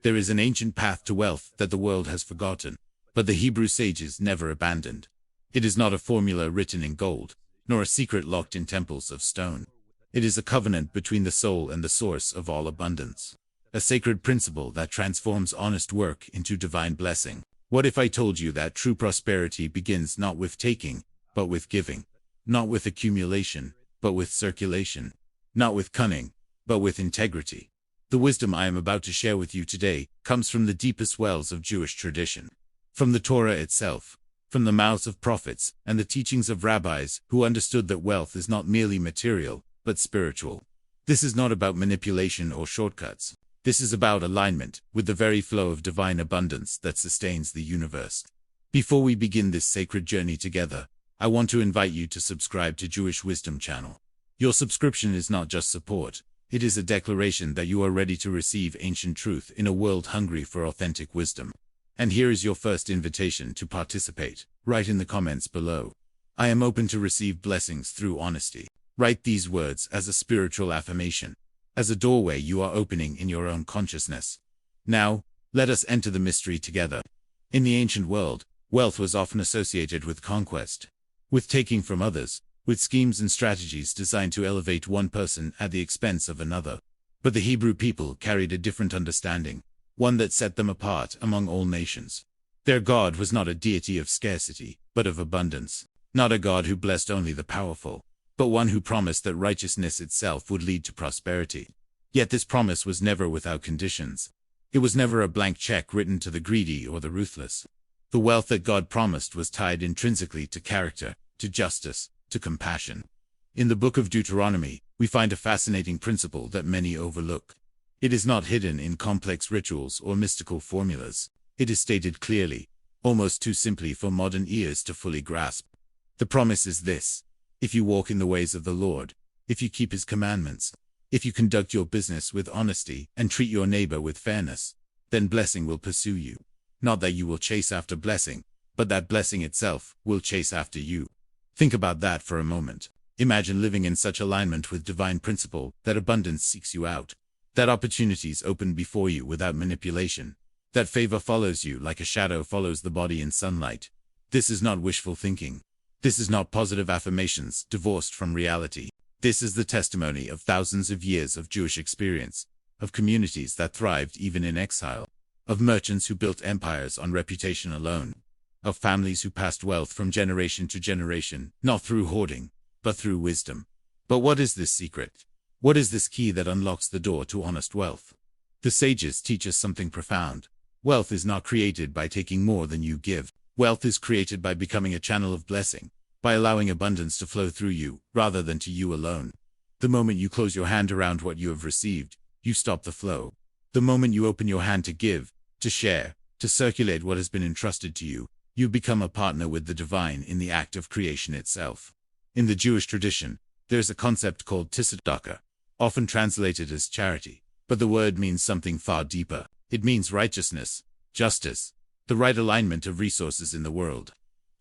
There is an ancient path to wealth that the world has forgotten, but the Hebrew sages never abandoned. It is not a formula written in gold, nor a secret locked in temples of stone. It is a covenant between the soul and the source of all abundance. A sacred principle that transforms honest work into divine blessing. What if I told you that true prosperity begins not with taking, but with giving? Not with accumulation, but with circulation. Not with cunning, but with integrity. The wisdom I am about to share with you today comes from the deepest wells of Jewish tradition. From the Torah itself, from the mouths of prophets and the teachings of rabbis who understood that wealth is not merely material, but spiritual. This is not about manipulation or shortcuts. This is about alignment with the very flow of divine abundance that sustains the universe. Before we begin this sacred journey together, I want to invite you to subscribe to Jewish Wisdom Channel. Your subscription is not just support, it is a declaration that you are ready to receive ancient truth in a world hungry for authentic wisdom. And here is your first invitation to participate. Write in the comments below. I am open to receive blessings through honesty. Write these words as a spiritual affirmation, as a doorway you are opening in your own consciousness. Now, let us enter the mystery together. In the ancient world, wealth was often associated with conquest, with taking from others, with schemes and strategies designed to elevate one person at the expense of another. But the Hebrew people carried a different understanding, one that set them apart among all nations. Their God was not a deity of scarcity, but of abundance. Not a God who blessed only the powerful, but one who promised that righteousness itself would lead to prosperity. Yet this promise was never without conditions. It was never a blank check written to the greedy or the ruthless. The wealth that God promised was tied intrinsically to character, to justice, to compassion. In the book of Deuteronomy, we find a fascinating principle that many overlook. It is not hidden in complex rituals or mystical formulas. It is stated clearly, almost too simply for modern ears to fully grasp. The promise is this: if you walk in the ways of the Lord, if you keep His commandments, if you conduct your business with honesty and treat your neighbor with fairness, then blessing will pursue you. Not that you will chase after blessing, but that blessing itself will chase after you. Think about that for a moment. Imagine living in such alignment with divine principle that abundance seeks you out, that opportunities open before you without manipulation, that favor follows you like a shadow follows the body in sunlight. This is not wishful thinking. This is not positive affirmations divorced from reality. This is the testimony of thousands of years of Jewish experience, of communities that thrived even in exile, of merchants who built empires on reputation alone, of families who passed wealth from generation to generation, not through hoarding, but through wisdom. But what is this secret? What is this key that unlocks the door to honest wealth? The sages teach us something profound. Wealth is not created by taking more than you give. Wealth is created by becoming a channel of blessing, by allowing abundance to flow through you, rather than to you alone. The moment you close your hand around what you have received, you stop the flow. The moment you open your hand to give, to share, to circulate what has been entrusted to you, you become a partner with the divine in the act of creation itself. In the Jewish tradition, there's a concept called tzedakah, often translated as charity, but the word means something far deeper. It means righteousness, justice, the right alignment of resources in the world.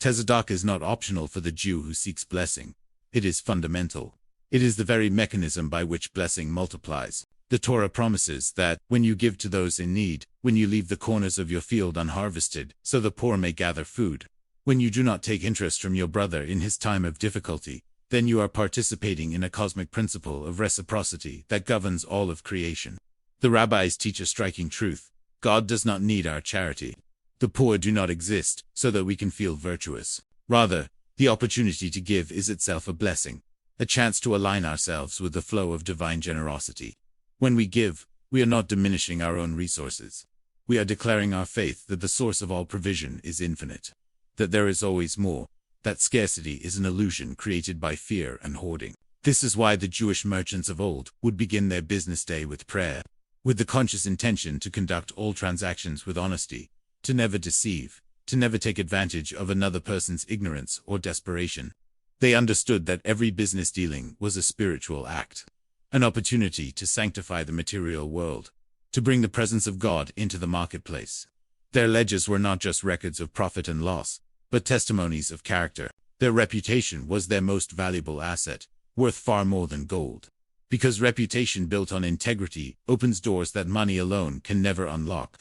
Tzedakah is not optional for the Jew who seeks blessing. It is fundamental. It is the very mechanism by which blessing multiplies. The Torah promises that, when you give to those in need, when you leave the corners of your field unharvested, so the poor may gather food, when you do not take interest from your brother in his time of difficulty, then you are participating in a cosmic principle of reciprocity that governs all of creation. The rabbis teach a striking truth: God does not need our charity. The poor do not exist so that we can feel virtuous. Rather, the opportunity to give is itself a blessing, a chance to align ourselves with the flow of divine generosity. When we give, we are not diminishing our own resources. We are declaring our faith that the source of all provision is infinite, that there is always more, that scarcity is an illusion created by fear and hoarding. This is why the Jewish merchants of old would begin their business day with prayer, with the conscious intention to conduct all transactions with honesty, to never deceive, to never take advantage of another person's ignorance or desperation. They understood that every business dealing was a spiritual act, an opportunity to sanctify the material world, to bring the presence of God into the marketplace. Their ledgers were not just records of profit and loss, but testimonies of character. Their reputation was their most valuable asset, worth far more than gold. Because reputation built on integrity opens doors that money alone can never unlock.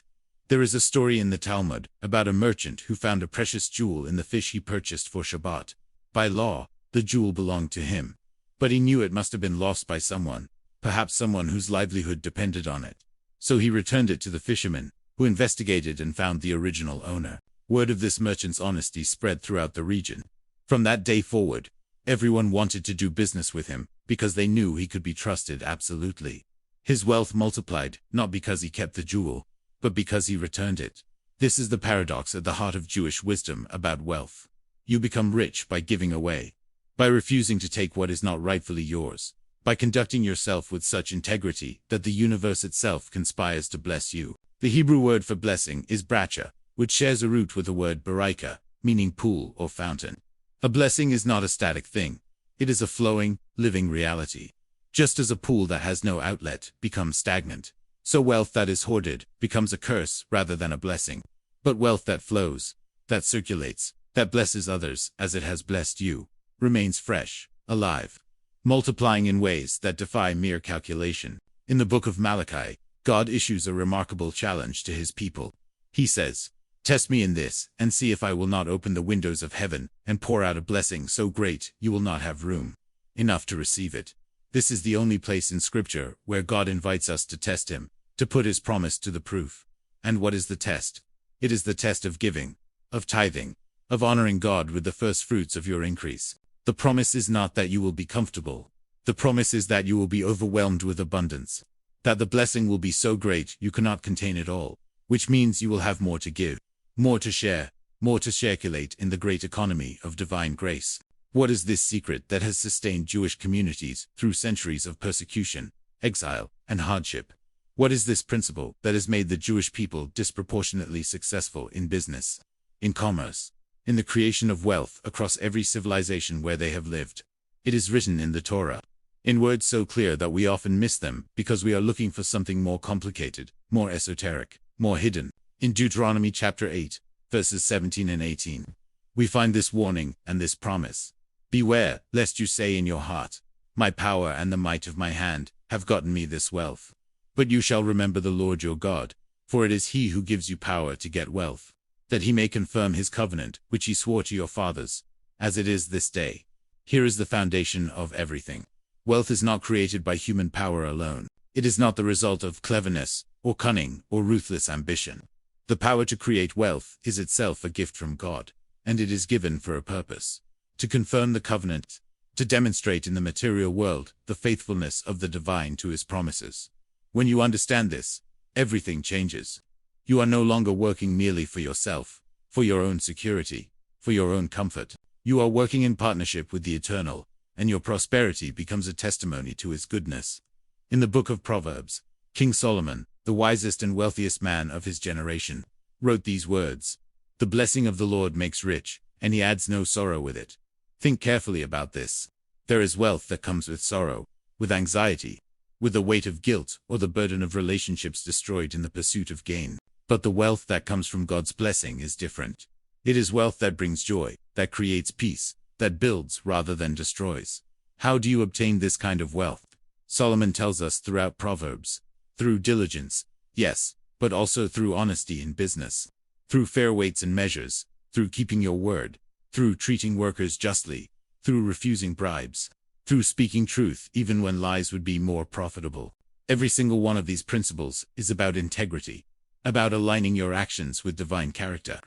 There is a story in the Talmud about a merchant who found a precious jewel in the fish he purchased for Shabbat. By law, the jewel belonged to him. But he knew it must have been lost by someone, perhaps someone whose livelihood depended on it. So he returned it to the fisherman, who investigated and found the original owner. Word of this merchant's honesty spread throughout the region. From that day forward, everyone wanted to do business with him, because they knew he could be trusted absolutely. His wealth multiplied, not because he kept the jewel, but because he returned it. This is the paradox at the heart of Jewish wisdom about wealth. You become rich by giving away, by refusing to take what is not rightfully yours, by conducting yourself with such integrity that the universe itself conspires to bless you. The Hebrew word for blessing is bracha, which shares a root with the word baraka, meaning pool or fountain. A blessing is not a static thing. It is a flowing, living reality. Just as a pool that has no outlet becomes stagnant, so wealth that is hoarded becomes a curse rather than a blessing. But wealth that flows, that circulates, that blesses others as it has blessed you, remains fresh, alive, multiplying in ways that defy mere calculation. In the book of Malachi, God issues a remarkable challenge to his people. He says, "Test me in this, and see if I will not open the windows of heaven and pour out a blessing so great you will not have room enough to receive it." This is the only place in Scripture where God invites us to test him, to put his promise to the proof. And what is the test? It is the test of giving, of tithing, of honoring God with the first fruits of your increase. The promise is not that you will be comfortable. The promise is that you will be overwhelmed with abundance, that the blessing will be so great you cannot contain it all, which means you will have more to give, more to share, more to circulate in the great economy of divine grace. What is this secret that has sustained Jewish communities through centuries of persecution, exile, and hardship? What is this principle that has made the Jewish people disproportionately successful in business, in commerce, in the creation of wealth across every civilization where they have lived? It is written in the Torah, in words so clear that we often miss them because we are looking for something more complicated, more esoteric, more hidden. In Deuteronomy chapter 8, verses 17 and 18, we find this warning and this promise. "Beware, lest you say in your heart, 'My power and the might of my hand have gotten me this wealth.' But you shall remember the Lord your God, for it is he who gives you power to get wealth, that he may confirm his covenant, which he swore to your fathers, as it is this day." Here is the foundation of everything. Wealth is not created by human power alone. It is not the result of cleverness, or cunning, or ruthless ambition. The power to create wealth is itself a gift from God, and it is given for a purpose: to confirm the covenant, to demonstrate in the material world the faithfulness of the divine to his promises. When you understand this, everything changes. You are no longer working merely for yourself, for your own security, for your own comfort. You are working in partnership with the Eternal, and your prosperity becomes a testimony to his goodness. In the book of Proverbs, King Solomon, the wisest and wealthiest man of his generation, wrote these words: "The blessing of the Lord makes rich, and he adds no sorrow with it." Think carefully about this. There is wealth that comes with sorrow, with anxiety, with the weight of guilt or the burden of relationships destroyed in the pursuit of gain. But the wealth that comes from God's blessing is different. It is wealth that brings joy, that creates peace, that builds rather than destroys. How do you obtain this kind of wealth? Solomon tells us throughout Proverbs: through diligence, yes, but also through honesty in business, through fair weights and measures, through keeping your word, through treating workers justly, through refusing bribes, through speaking truth even when lies would be more profitable. Every single one of these principles is about integrity, about aligning your actions with divine character.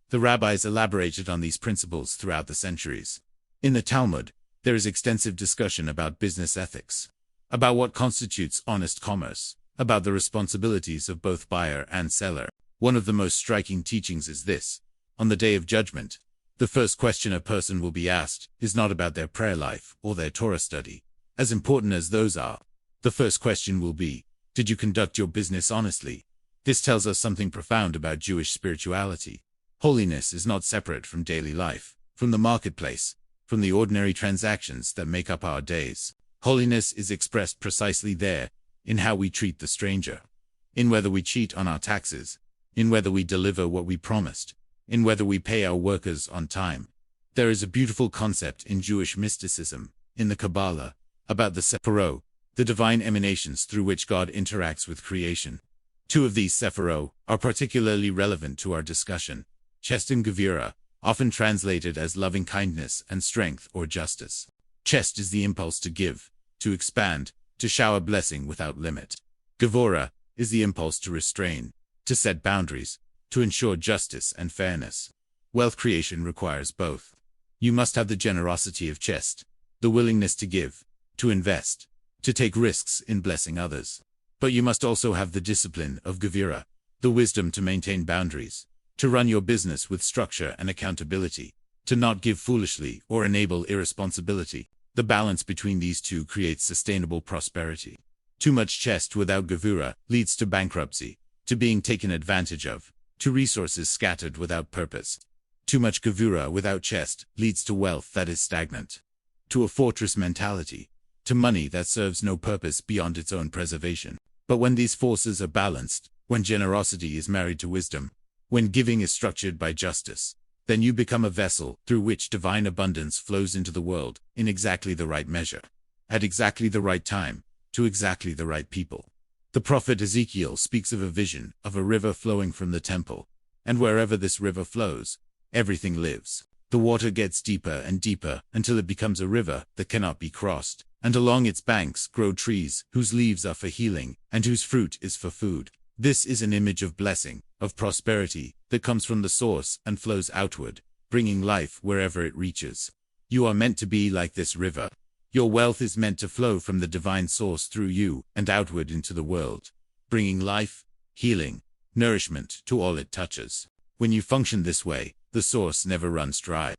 The rabbis elaborated on these principles throughout the centuries. In the Talmud, there is extensive discussion about business ethics, about what constitutes honest commerce, about the responsibilities of both buyer and seller. One of the most striking teachings is this: on the day of judgment, the first question a person will be asked is not about their prayer life or their Torah study. As important as those are, the first question will be, did you conduct your business honestly? This tells us something profound about Jewish spirituality. Holiness is not separate from daily life, from the marketplace, from the ordinary transactions that make up our days. Holiness is expressed precisely there, in how we treat the stranger, in whether we cheat on our taxes, in whether we deliver what we promised, in whether we pay our workers on time. There is a beautiful concept in Jewish mysticism, in the Kabbalah, about the Sephirot, the divine emanations through which God interacts with creation. Two of these Sephirot are particularly relevant to our discussion: Chest and Gevura, often translated as loving kindness and strength or justice. Chest is the impulse to give, to expand, to shower blessing without limit. Gevura is the impulse to restrain, to set boundaries, to ensure justice and fairness. Wealth creation requires both. You must have the generosity of chest, the willingness to give, to invest, to take risks in blessing others. But you must also have the discipline of Gevura, the wisdom to maintain boundaries, to run your business with structure and accountability, to not give foolishly or enable irresponsibility. The balance between these two creates sustainable prosperity. Too much chest without Gevura leads to bankruptcy, to being taken advantage of, to resources scattered without purpose. Too much Gevura without chest leads to wealth that is stagnant, to a fortress mentality, to money that serves no purpose beyond its own preservation. But when these forces are balanced, when generosity is married to wisdom, when giving is structured by justice, then you become a vessel through which divine abundance flows into the world in exactly the right measure, at exactly the right time, to exactly the right people. The prophet Ezekiel speaks of a vision of a river flowing from the temple, and wherever this river flows, everything lives. The water gets deeper and deeper until it becomes a river that cannot be crossed, and along its banks grow trees whose leaves are for healing and whose fruit is for food. This is an image of blessing, of prosperity, that comes from the source and flows outward, bringing life wherever it reaches. You are meant to be like this river. Your wealth is meant to flow from the divine source through you and outward into the world, bringing life, healing, nourishment to all it touches. When you function this way, the source never runs dry.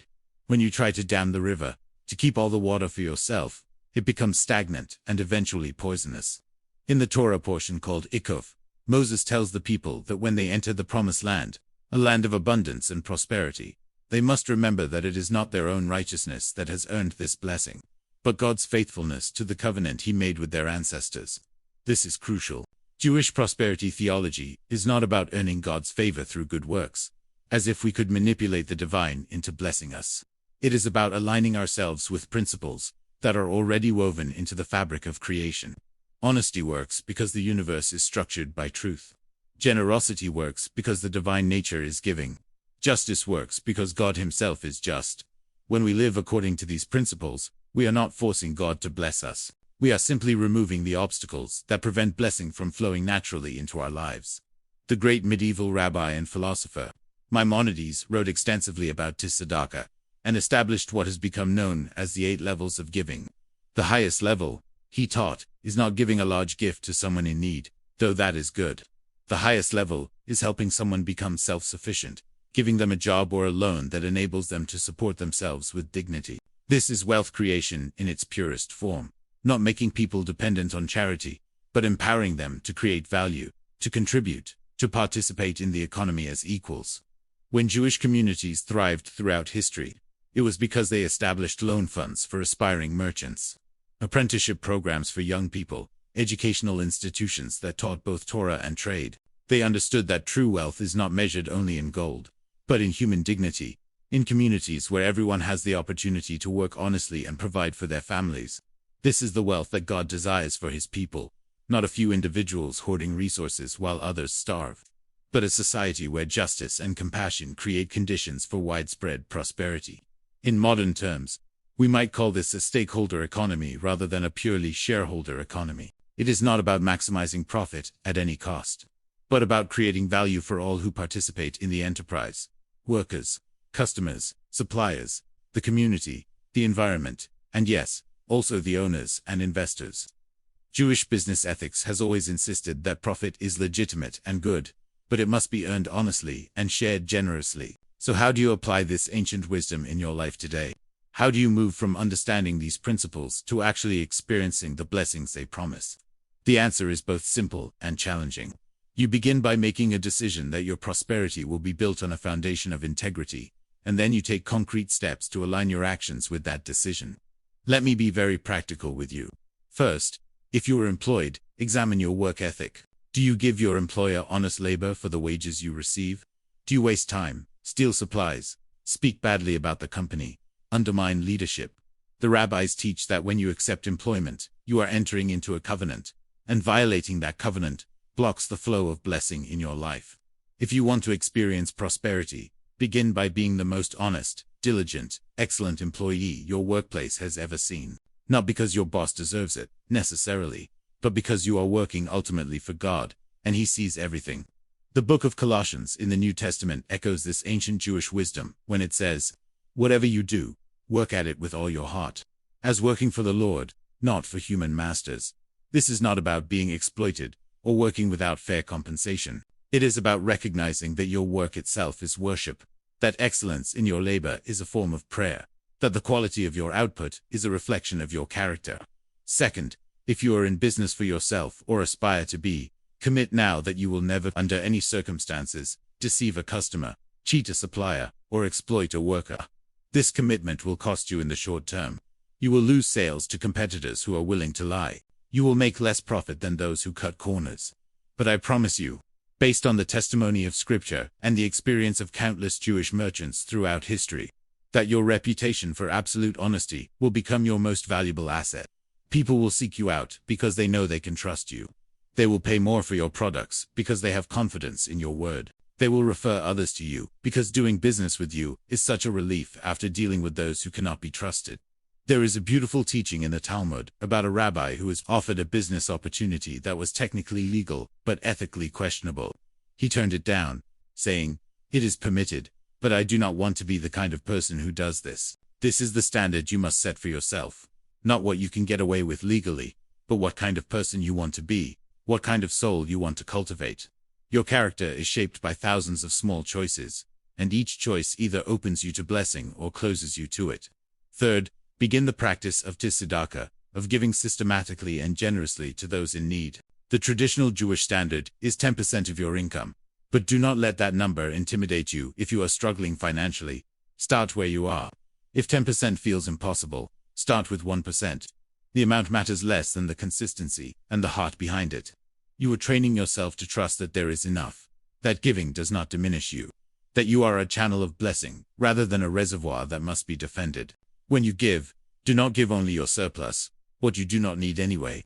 When you try to dam the river, to keep all the water for yourself, it becomes stagnant and eventually poisonous. In the Torah portion called Ikov, Moses tells the people that when they enter the promised land, a land of abundance and prosperity, they must remember that it is not their own righteousness that has earned this blessing, but God's faithfulness to the covenant he made with their ancestors. This is crucial. Jewish prosperity theology is not about earning God's favor through good works, as if we could manipulate the divine into blessing us. It is about aligning ourselves with principles that are already woven into the fabric of creation. Honesty works because the universe is structured by truth. Generosity works because the divine nature is giving. Justice works because God himself is just. When we live according to these principles, we are not forcing God to bless us. We are simply removing the obstacles that prevent blessing from flowing naturally into our lives. The great medieval rabbi and philosopher, Maimonides, wrote extensively about tzedakah and established what has become known as the 8 levels of giving. The highest level, he taught, is not giving a large gift to someone in need, though that is good. The highest level is helping someone become self-sufficient, giving them a job or a loan that enables them to support themselves with dignity. This is wealth creation in its purest form, not making people dependent on charity, but empowering them to create value, to contribute, to participate in the economy as equals. When Jewish communities thrived throughout history, it was because they established loan funds for aspiring merchants, apprenticeship programs for young people, educational institutions that taught both Torah and trade. They understood that true wealth is not measured only in gold, but in human dignity, in communities where everyone has the opportunity to work honestly and provide for their families. This is the wealth that God desires for his people, not a few individuals hoarding resources while others starve, but a society where justice and compassion create conditions for widespread prosperity. In modern terms, we might call this a stakeholder economy rather than a purely shareholder economy. It is not about maximizing profit at any cost, but about creating value for all who participate in the enterprise: workers, customers, suppliers, the community, the environment, and yes, also the owners and investors. Jewish business ethics has always insisted that profit is legitimate and good, but it must be earned honestly and shared generously. So how do you apply this ancient wisdom in your life today? How do you move from understanding these principles to actually experiencing the blessings they promise? The answer is both simple and challenging. You begin by making a decision that your prosperity will be built on a foundation of integrity, and then you take concrete steps to align your actions with that decision. Let me be very practical with you. First, if you are employed, examine your work ethic. Do you give your employer honest labor for the wages you receive? Do you waste time, steal supplies, speak badly about the company, undermine leadership? The rabbis teach that when you accept employment, you are entering into a covenant, and violating that covenant blocks the flow of blessing in your life. If you want to experience prosperity, begin by being the most honest, diligent, excellent employee your workplace has ever seen. Not because your boss deserves it, necessarily, but because you are working ultimately for God, and He sees everything. The book of Colossians in the New Testament echoes this ancient Jewish wisdom when it says, "Whatever you do, work at it with all your heart, as working for the Lord, not for human masters." This is not about being exploited or working without fair compensation. It is about recognizing that your work itself is worship, that excellence in your labor is a form of prayer, that the quality of your output is a reflection of your character. Second, if you are in business for yourself or aspire to be, commit now that you will never, under any circumstances, deceive a customer, cheat a supplier, or exploit a worker. This commitment will cost you in the short term. You will lose sales to competitors who are willing to lie. You will make less profit than those who cut corners. But I promise you, based on the testimony of Scripture and the experience of countless Jewish merchants throughout history, that your reputation for absolute honesty will become your most valuable asset. People will seek you out because they know they can trust you. They will pay more for your products because they have confidence in your word. They will refer others to you because doing business with you is such a relief after dealing with those who cannot be trusted. There is a beautiful teaching in the Talmud about a rabbi who was offered a business opportunity that was technically legal but ethically questionable. He turned it down, saying, "It is permitted, but I do not want to be the kind of person who does this." This is the standard you must set for yourself. Not what you can get away with legally, but what kind of person you want to be, what kind of soul you want to cultivate. Your character is shaped by thousands of small choices, and each choice either opens you to blessing or closes you to it. Third, begin the practice of tzedakah, of giving systematically and generously to those in need. The traditional Jewish standard is 10% of your income, but do not let that number intimidate you if you are struggling financially. Start where you are. If 10% feels impossible, start with 1%. The amount matters less than the consistency and the heart behind it. You are training yourself to trust that there is enough, that giving does not diminish you, that you are a channel of blessing rather than a reservoir that must be defended. When you give, do not give only your surplus, what you do not need anyway.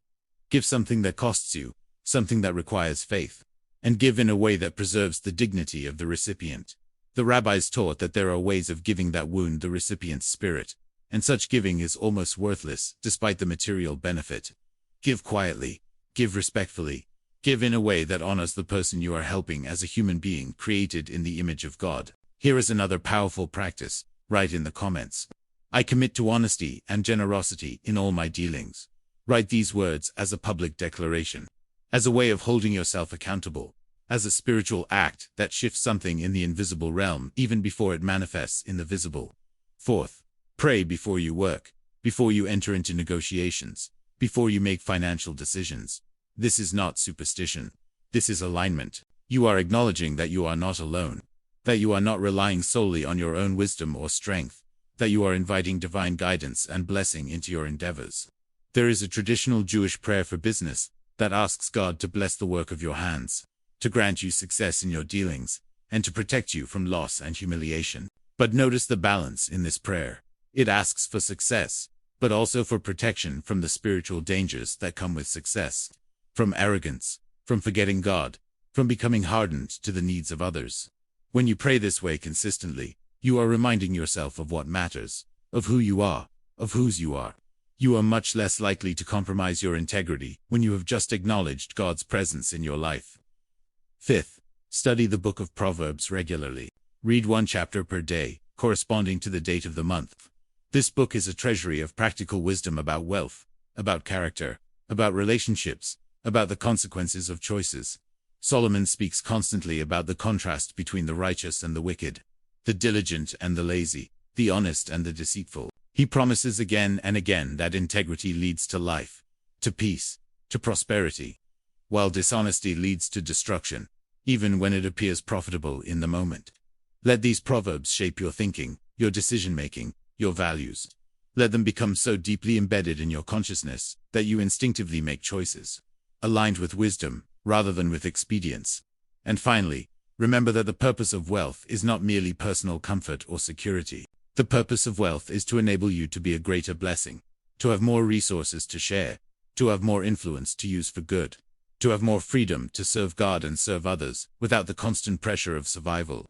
Give something that costs you, something that requires faith, and give in a way that preserves the dignity of the recipient. The rabbis taught that there are ways of giving that wound the recipient's spirit, and such giving is almost worthless despite the material benefit. Give quietly, give respectfully, give in a way that honors the person you are helping as a human being created in the image of God. Here is another powerful practice. Write in the comments, "I commit to honesty and generosity in all my dealings." Write these words as a public declaration, as a way of holding yourself accountable, as a spiritual act that shifts something in the invisible realm even before it manifests in the visible. Fourth, pray before you work, before you enter into negotiations, before you make financial decisions. This is not superstition. This is alignment. You are acknowledging that you are not alone, that you are not relying solely on your own wisdom or strength, that you are inviting divine guidance and blessing into your endeavors. There is a traditional Jewish prayer for business that asks God to bless the work of your hands, to grant you success in your dealings, and to protect you from loss and humiliation. But notice the balance in this prayer. It asks for success, but also for protection from the spiritual dangers that come with success, from arrogance, from forgetting God, from becoming hardened to the needs of others. When you pray this way consistently, you are reminding yourself of what matters, of who you are, of whose you are. You are much less likely to compromise your integrity when you have just acknowledged God's presence in your life. Fifth, study the book of Proverbs regularly. Read one chapter per day, corresponding to the date of the month. This book is a treasury of practical wisdom about wealth, about character, about relationships, about the consequences of choices. Solomon speaks constantly about the contrast between the righteous and the wicked, the diligent and the lazy, the honest and the deceitful. He promises again and again that integrity leads to life, to peace, to prosperity, while dishonesty leads to destruction, even when it appears profitable in the moment. Let these proverbs shape your thinking, your decision-making, your values. Let them become so deeply embedded in your consciousness that you instinctively make choices aligned with wisdom rather than with expedience. And finally, remember that the purpose of wealth is not merely personal comfort or security. The purpose of wealth is to enable you to be a greater blessing, to have more resources to share, to have more influence to use for good, to have more freedom to serve God and serve others without the constant pressure of survival.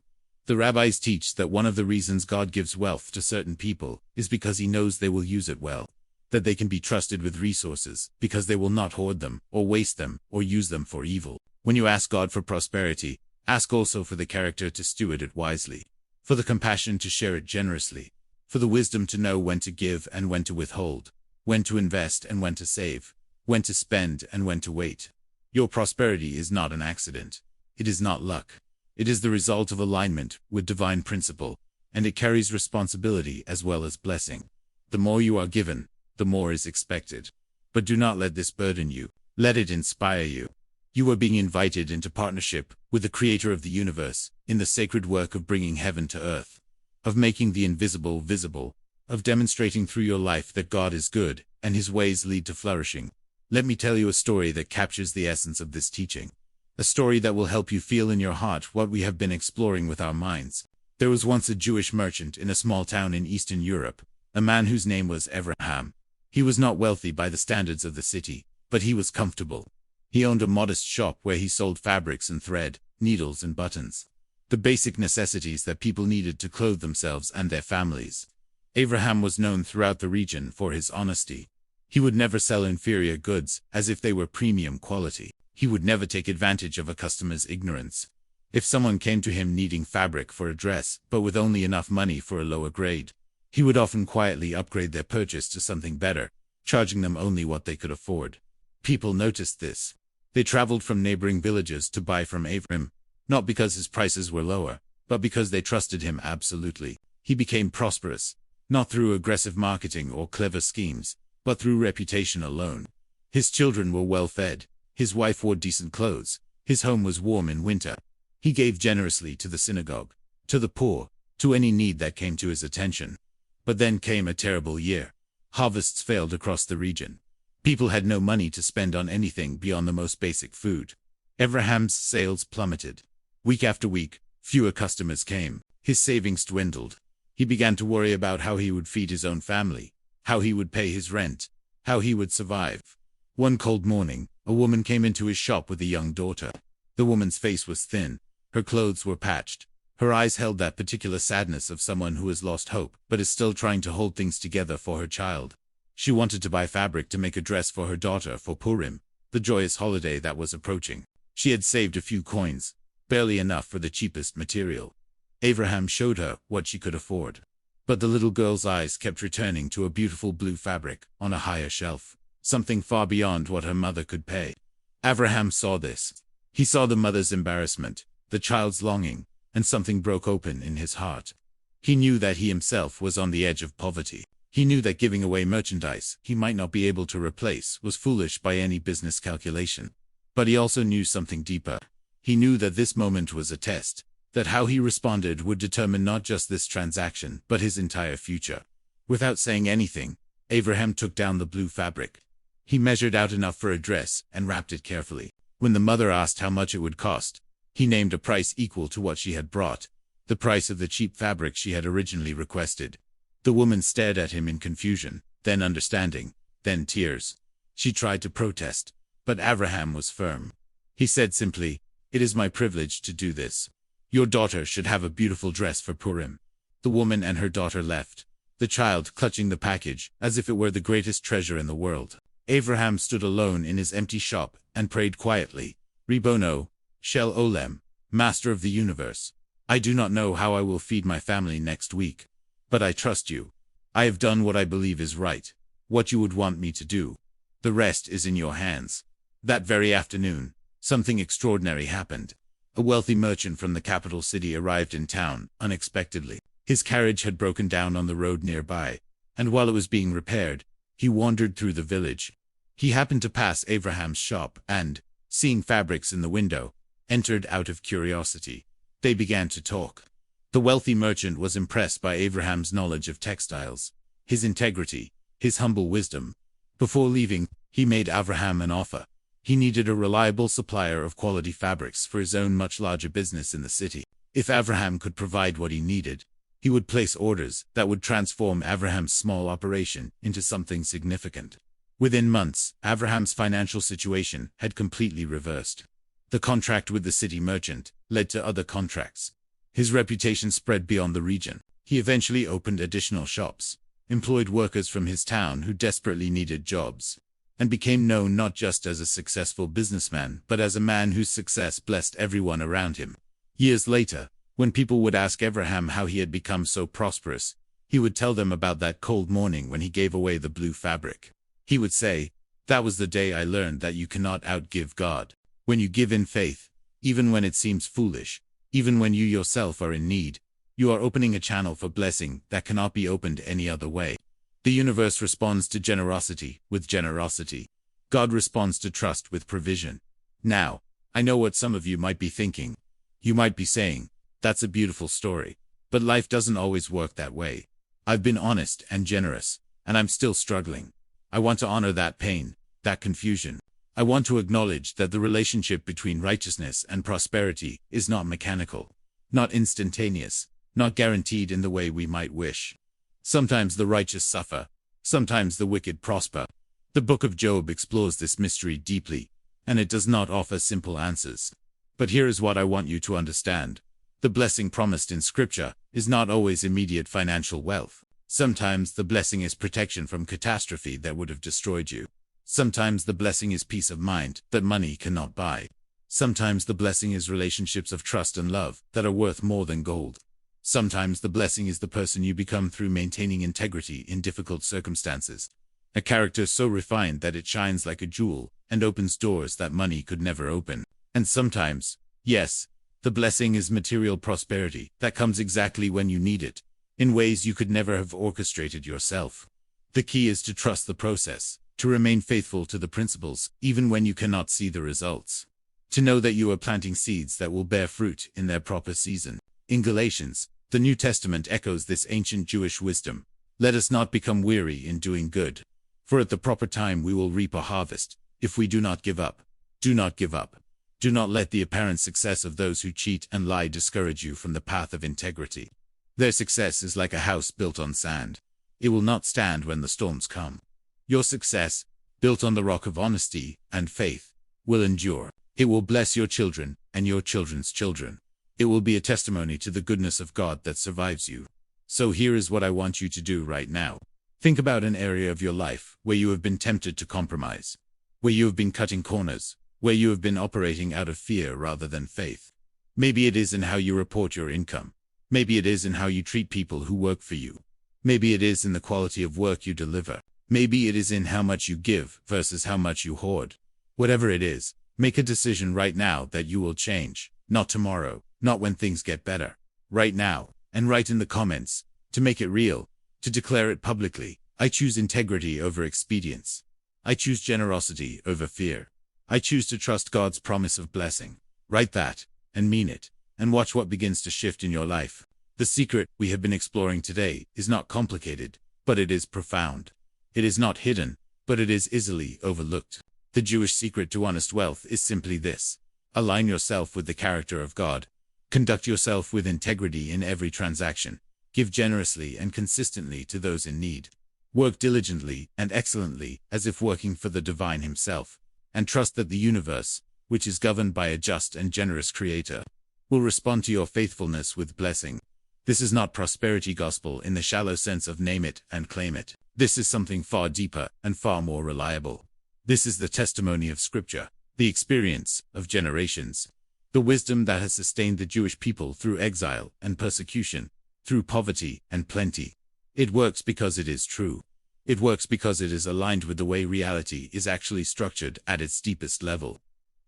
The rabbis teach that one of the reasons God gives wealth to certain people is because he knows they will use it well, that they can be trusted with resources because they will not hoard them or waste them or use them for evil. When you ask God for prosperity, ask also for the character to steward it wisely, for the compassion to share it generously, for the wisdom to know when to give and when to withhold, when to invest and when to save, when to spend and when to wait. Your prosperity is not an accident. It is not luck. It is the result of alignment with divine principle, and it carries responsibility as well as blessing. The more you are given, the more is expected. But do not let this burden you. Let it inspire you. You are being invited into partnership with the Creator of the universe in the sacred work of bringing heaven to earth, of making the invisible visible, of demonstrating through your life that God is good and his ways lead to flourishing. Let me tell you a story that captures the essence of this teaching. A story that will help you feel in your heart what we have been exploring with our minds. There was once a Jewish merchant in a small town in Eastern Europe, a man whose name was Abraham. He was not wealthy by the standards of the city, but he was comfortable. He owned a modest shop where he sold fabrics and thread, needles and buttons, the basic necessities that people needed to clothe themselves and their families. Abraham was known throughout the region for his honesty. He would never sell inferior goods as if they were premium quality. He would never take advantage of a customer's ignorance. If someone came to him needing fabric for a dress, but with only enough money for a lower grade, he would often quietly upgrade their purchase to something better, charging them only what they could afford. People noticed this. They traveled from neighboring villages to buy from Abraham, not because his prices were lower, but because they trusted him absolutely. He became prosperous, not through aggressive marketing or clever schemes, but through reputation alone. His children were well fed. His wife wore decent clothes. His home was warm in winter. He gave generously to the synagogue, to the poor, to any need that came to his attention. But then came a terrible year. Harvests failed across the region. People had no money to spend on anything beyond the most basic food. Abraham's sales plummeted. Week after week, fewer customers came. His savings dwindled. He began to worry about how he would feed his own family, how he would pay his rent, how he would survive. One cold morning, a woman came into his shop with a young daughter. The woman's face was thin. Her clothes were patched. Her eyes held that particular sadness of someone who has lost hope, but is still trying to hold things together for her child. She wanted to buy fabric to make a dress for her daughter for Purim, the joyous holiday that was approaching. She had saved a few coins, barely enough for the cheapest material. Abraham showed her what she could afford. But the little girl's eyes kept returning to a beautiful blue fabric on a higher shelf, something far beyond what her mother could pay. Abraham saw this. He saw the mother's embarrassment, the child's longing, and something broke open in his heart. He knew that he himself was on the edge of poverty. He knew that giving away merchandise he might not be able to replace was foolish by any business calculation. But he also knew something deeper. He knew that this moment was a test, that how he responded would determine not just this transaction, but his entire future. Without saying anything, Abraham took down the blue fabric. He measured out enough for a dress and wrapped it carefully. When the mother asked how much it would cost, he named a price equal to what she had brought, the price of the cheap fabric she had originally requested. The woman stared at him in confusion, then understanding, then tears. She tried to protest, but Abraham was firm. He said simply, "It is my privilege to do this. Your daughter should have a beautiful dress for Purim." The woman and her daughter left, the child clutching the package as if it were the greatest treasure in the world. Abraham stood alone in his empty shop and prayed quietly, "Ribono, Shel Olem, Master of the universe. I do not know how I will feed my family next week, but I trust you. I have done what I believe is right, what you would want me to do. The rest is in your hands." That very afternoon, something extraordinary happened. A wealthy merchant from the capital city arrived in town unexpectedly. His carriage had broken down on the road nearby, and while it was being repaired, he wandered through the village. He happened to pass Abraham's shop and, seeing fabrics in the window, entered out of curiosity. They began to talk. The wealthy merchant was impressed by Abraham's knowledge of textiles, his integrity, his humble wisdom. Before leaving, he made Abraham an offer. He needed a reliable supplier of quality fabrics for his own much larger business in the city. If Abraham could provide what he needed, he would place orders that would transform Abraham's small operation into something significant. Within months, Abraham's financial situation had completely reversed. The contract with the city merchant led to other contracts. His reputation spread beyond the region. He eventually opened additional shops, employed workers from his town who desperately needed jobs, and became known not just as a successful businessman, but as a man whose success blessed everyone around him. Years later, when people would ask Abraham how he had become so prosperous, he would tell them about that cold morning when he gave away the blue fabric. He would say, "That was the day I learned that you cannot outgive God. When you give in faith, even when it seems foolish, even when you yourself are in need, you are opening a channel for blessing that cannot be opened any other way." The universe responds to generosity with generosity. God responds to trust with provision. Now, I know what some of you might be thinking. You might be saying, "That's a beautiful story, but life doesn't always work that way. I've been honest and generous, and I'm still struggling." I want to honor that pain, that confusion. I want to acknowledge that the relationship between righteousness and prosperity is not mechanical, not instantaneous, not guaranteed in the way we might wish. Sometimes the righteous suffer, sometimes the wicked prosper. The book of Job explores this mystery deeply, and it does not offer simple answers. But here is what I want you to understand. The blessing promised in Scripture is not always immediate financial wealth. Sometimes the blessing is protection from catastrophe that would have destroyed you. Sometimes the blessing is peace of mind that money cannot buy. Sometimes the blessing is relationships of trust and love that are worth more than gold. Sometimes the blessing is the person you become through maintaining integrity in difficult circumstances. A character so refined that it shines like a jewel and opens doors that money could never open. And sometimes, yes, the blessing is material prosperity that comes exactly when you need it, in ways you could never have orchestrated yourself. The key is to trust the process, to remain faithful to the principles, even when you cannot see the results. To know that you are planting seeds that will bear fruit in their proper season. In Galatians, the New Testament echoes this ancient Jewish wisdom. Let us not become weary in doing good, for at the proper time we will reap a harvest, if we do not give up. Do not give up. Do not let the apparent success of those who cheat and lie discourage you from the path of integrity. Their success is like a house built on sand. It will not stand when the storms come. Your success, built on the rock of honesty and faith, will endure. It will bless your children and your children's children. It will be a testimony to the goodness of God that survives you. So here is what I want you to do right now. Think about an area of your life where you have been tempted to compromise, where you have been cutting corners, where you have been operating out of fear rather than faith. Maybe it is in how you report your income. Maybe it is in how you treat people who work for you. Maybe it is in the quality of work you deliver. Maybe it is in how much you give versus how much you hoard. Whatever it is, make a decision right now that you will change. Not tomorrow, not when things get better. Right now, and write in the comments, to make it real, to declare it publicly. I choose integrity over expedience. I choose generosity over fear. I choose to trust God's promise of blessing. Write that, and mean it, and watch what begins to shift in your life. The secret we have been exploring today is not complicated, but it is profound. It is not hidden, but it is easily overlooked. The Jewish secret to honest wealth is simply this: align yourself with the character of God. Conduct yourself with integrity in every transaction. Give generously and consistently to those in need. Work diligently and excellently as if working for the divine himself. And trust that the universe, which is governed by a just and generous creator, will respond to your faithfulness with blessing. This is not prosperity gospel in the shallow sense of name it and claim it. This is something far deeper and far more reliable. This is the testimony of Scripture, the experience of generations, the wisdom that has sustained the Jewish people through exile and persecution, through poverty and plenty. It works because it is true. It works because it is aligned with the way reality is actually structured at its deepest level.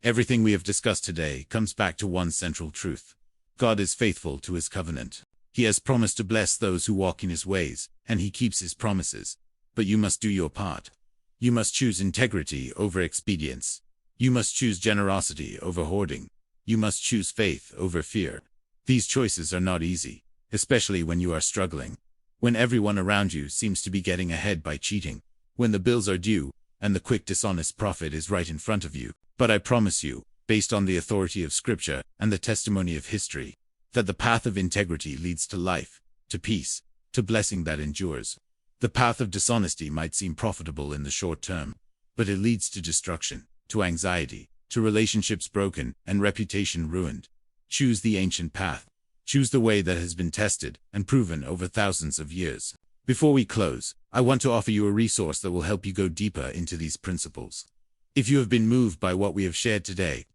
Everything we have discussed today comes back to one central truth. God is faithful to his covenant. He has promised to bless those who walk in his ways, and he keeps his promises. But you must do your part. You must choose integrity over expedience. You must choose generosity over hoarding. You must choose faith over fear. These choices are not easy, especially when you are struggling. When everyone around you seems to be getting ahead by cheating. When the bills are due, and the quick dishonest profit is right in front of you. But I promise you, based on the authority of Scripture and the testimony of history, that the path of integrity leads to life, to peace, to blessing that endures. The path of dishonesty might seem profitable in the short term, but it leads to destruction, to anxiety, to relationships broken, and reputation ruined. Choose the ancient path. Choose the way that has been tested and proven over thousands of years. Before we close, I want to offer you a resource that will help you go deeper into these principles. If you have been moved by what we have shared today,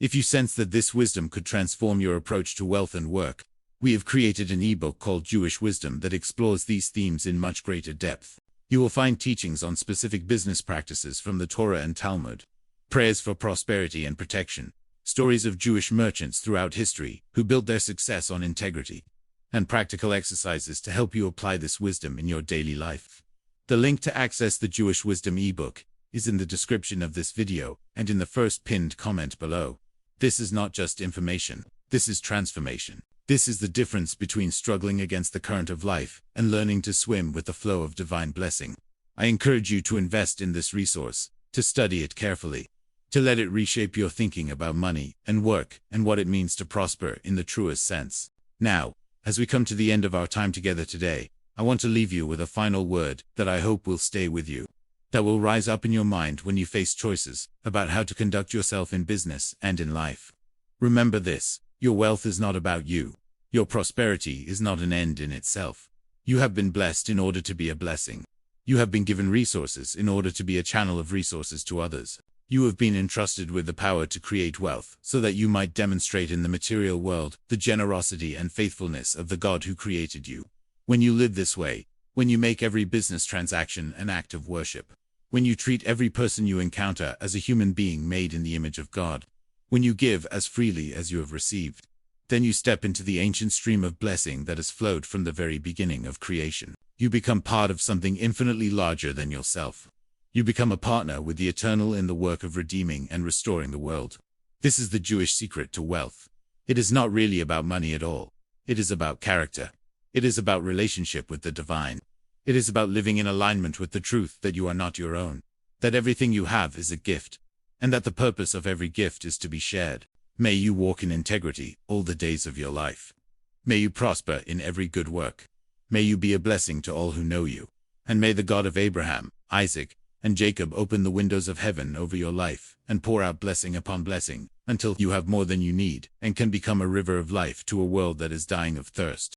if you sense that this wisdom could transform your approach to wealth and work, we have created an ebook called Jewish Wisdom that explores these themes in much greater depth. You will find teachings on specific business practices from the Torah and Talmud, prayers for prosperity and protection, stories of Jewish merchants throughout history who built their success on integrity, and practical exercises to help you apply this wisdom in your daily life. The link to access the Jewish Wisdom ebook is in the description of this video and in the first pinned comment below. This is not just information, this is transformation. This is the difference between struggling against the current of life and learning to swim with the flow of divine blessing. I encourage you to invest in this resource, to study it carefully, to let it reshape your thinking about money and work and what it means to prosper in the truest sense. Now, as we come to the end of our time together today, I want to leave you with a final word that I hope will stay with you, that will rise up in your mind when you face choices about how to conduct yourself in business and in life. Remember this: your wealth is not about you. Your prosperity is not an end in itself. You have been blessed in order to be a blessing. You have been given resources in order to be a channel of resources to others. You have been entrusted with the power to create wealth so that you might demonstrate in the material world the generosity and faithfulness of the God who created you. When you live this way, when you make every business transaction an act of worship, when you treat every person you encounter as a human being made in the image of God, when you give as freely as you have received, then you step into the ancient stream of blessing that has flowed from the very beginning of creation. You become part of something infinitely larger than yourself. You become a partner with the eternal in the work of redeeming and restoring the world. This is the Jewish secret to wealth. It is not really about money at all. It is about character. It is about relationship with the divine. It is about living in alignment with the truth that you are not your own, that everything you have is a gift, and that the purpose of every gift is to be shared. May you walk in integrity all the days of your life. May you prosper in every good work. May you be a blessing to all who know you. And may the God of Abraham, Isaac, and Jacob open the windows of heaven over your life and pour out blessing upon blessing until you have more than you need and can become a river of life to a world that is dying of thirst.